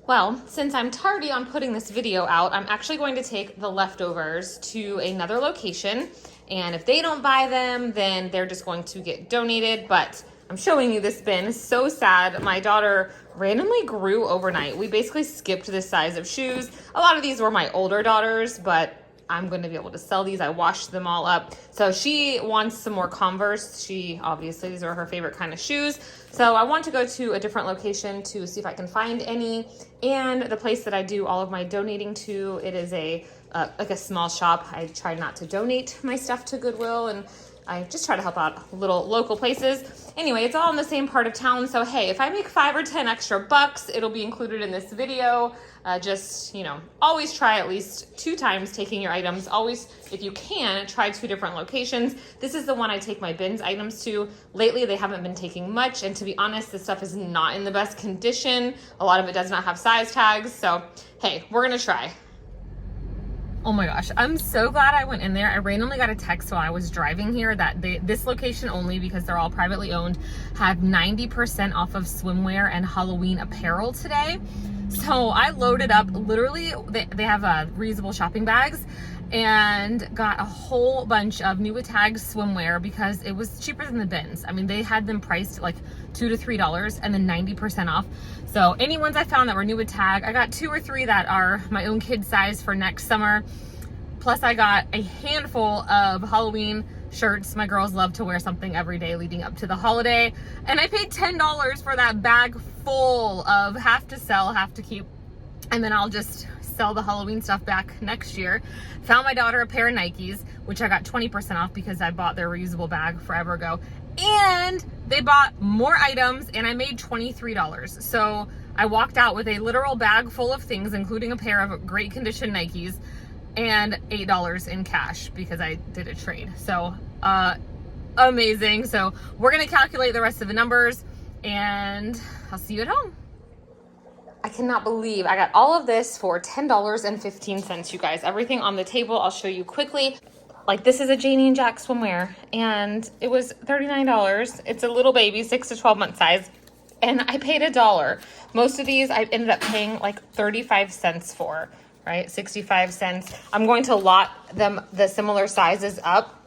Well, since I'm tardy on putting this video out, I'm actually going to take the leftovers to another location. And if they don't buy them, then they're just going to get donated. But I'm showing you this bin. So sad. My daughter randomly grew overnight. We basically skipped this size of shoes. A lot of these were my older daughters, but I'm going to be able to sell these. I washed them all up. So she wants some more Converse. Obviously, these are her favorite kind of shoes. So I want to go to a different location to see if I can find any. And the place that I do all of my donating to, it is like a small shop. I try not to donate my stuff to Goodwill, and I just try to help out little local places. Anyway, it's all in the same part of town. So, hey, if I make 5 or 10 extra bucks, it'll be included in this video. Just, you know, always try at least 2 times taking your items. Always, if you can, try 2 different locations. This is the one I take my bins items to. Lately, they haven't been taking much. And to be honest, this stuff is not in the best condition. A lot of it does not have size tags. So, hey, we're going to try. Oh my gosh, I'm so glad I went in there. I randomly got a text while I was driving here that this location only, because they're all privately owned, had 90% off of swimwear and Halloween apparel today. So I loaded up, literally, they have reusable shopping bags, and got a whole bunch of new tag swimwear because it was cheaper than the bins. I mean, they had them priced like $2 to $3 and then 90% off. So any ones I found that were new with tag, I got 2 or 3 that are my own kid size for next summer. Plus I got a handful of Halloween shirts. My girls love to wear something every day leading up to the holiday. And I paid $10 for that bag full of have to sell, have to keep. And then I'll just sell the Halloween stuff back next year. Found my daughter a pair of Nikes, which I got 20% off because I bought their reusable bag forever ago. And they bought more items and I made $23. So I walked out with a literal bag full of things, including a pair of great condition Nikes, and $8 in cash because I did a trade. So amazing. So we're gonna calculate the rest of the numbers and I'll see you at home. I cannot believe I got all of this for $10.15, you guys. Everything on the table, I'll show you quickly. Like, this is a Janie and Jack swimwear, and it was $39. It's a little baby, 6 to 12 month size, and I paid $1. Most of these I ended up paying like 35 cents for, right? 65 cents. I'm going to lot them, the similar sizes up.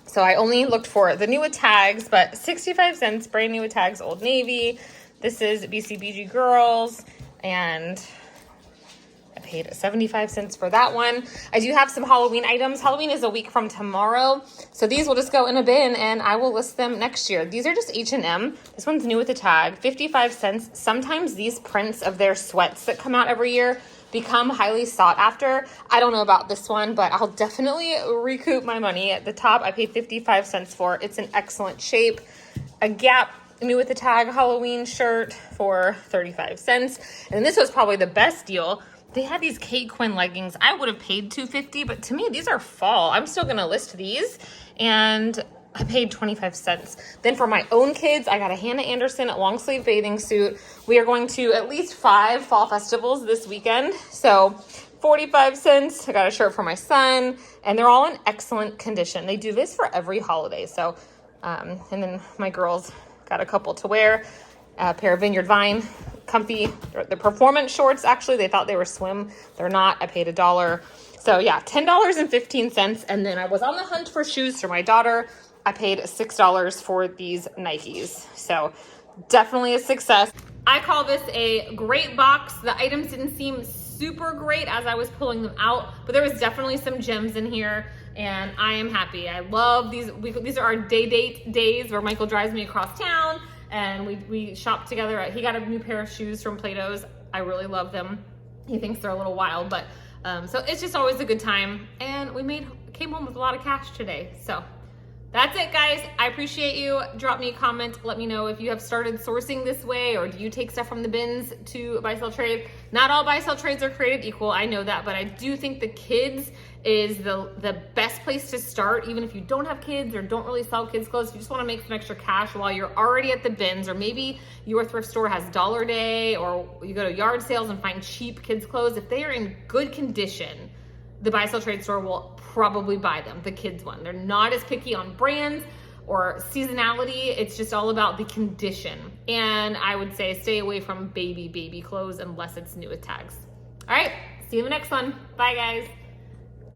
So I only looked for the new with tags, but 65 cents, brand new with tags, Old Navy. This is BCBG Girls. And I paid 75 cents for that one. I do have some Halloween items. Halloween is a week from tomorrow. So these will just go in a bin and I will list them next year. These are just H&M. This one's new with the tag, 55 cents. Sometimes these prints of their sweats that come out every year become highly sought after. I don't know about this one, but I'll definitely recoup my money. At the top, I paid 55 cents for. It's in excellent shape. A Gap new with the tag Halloween shirt for 35 cents. And this was probably the best deal. They had these Kate Quinn leggings. I would have paid $2.50, but to me, these are fall. I'm still gonna list these. And I paid 25 cents. Then for my own kids, I got a Hannah Anderson long sleeve bathing suit. We are going to at least 5 fall festivals this weekend. So 45 cents. I got a shirt for my son, and they're all in excellent condition. They do this for every holiday. So, and then my girls got a couple to wear, a pair of Vineyard Vine, comfy, the performance shorts. Actually, they thought they were swim. They're not. I paid $1. So yeah, $10.15. And then I was on the hunt for shoes for my daughter. I paid $6 for these Nikes. So definitely a success. I call this a great box. The items didn't seem super great as I was pulling them out, but there was definitely some gems in here. And I am happy. I love these. These are our date days where Michael drives me across town and we shop together. He got a new pair of shoes from Plato's. I really love them. He thinks they're a little wild, but so it's just always a good time. And we came home with a lot of cash today. So that's it, guys. I appreciate you. Drop me a comment. Let me know if you have started sourcing this way, or do you take stuff from the bins to buy, sell, trade? Not all buy, sell, trades are created equal. I know that, but I do think the kids is the best place to start, even if you don't have kids or don't really sell kids clothes. If you just want to make some extra cash while you're already at the bins, or maybe your thrift store has Dollar Day, or you go to yard sales and find cheap kids clothes. If they are in good condition, the buy, sell, trade store will probably buy them, the kids one. They're not as picky on brands or seasonality. It's just all about the condition. And I would say stay away from baby clothes unless it's new with tags. All right, see you in the next one. Bye, guys.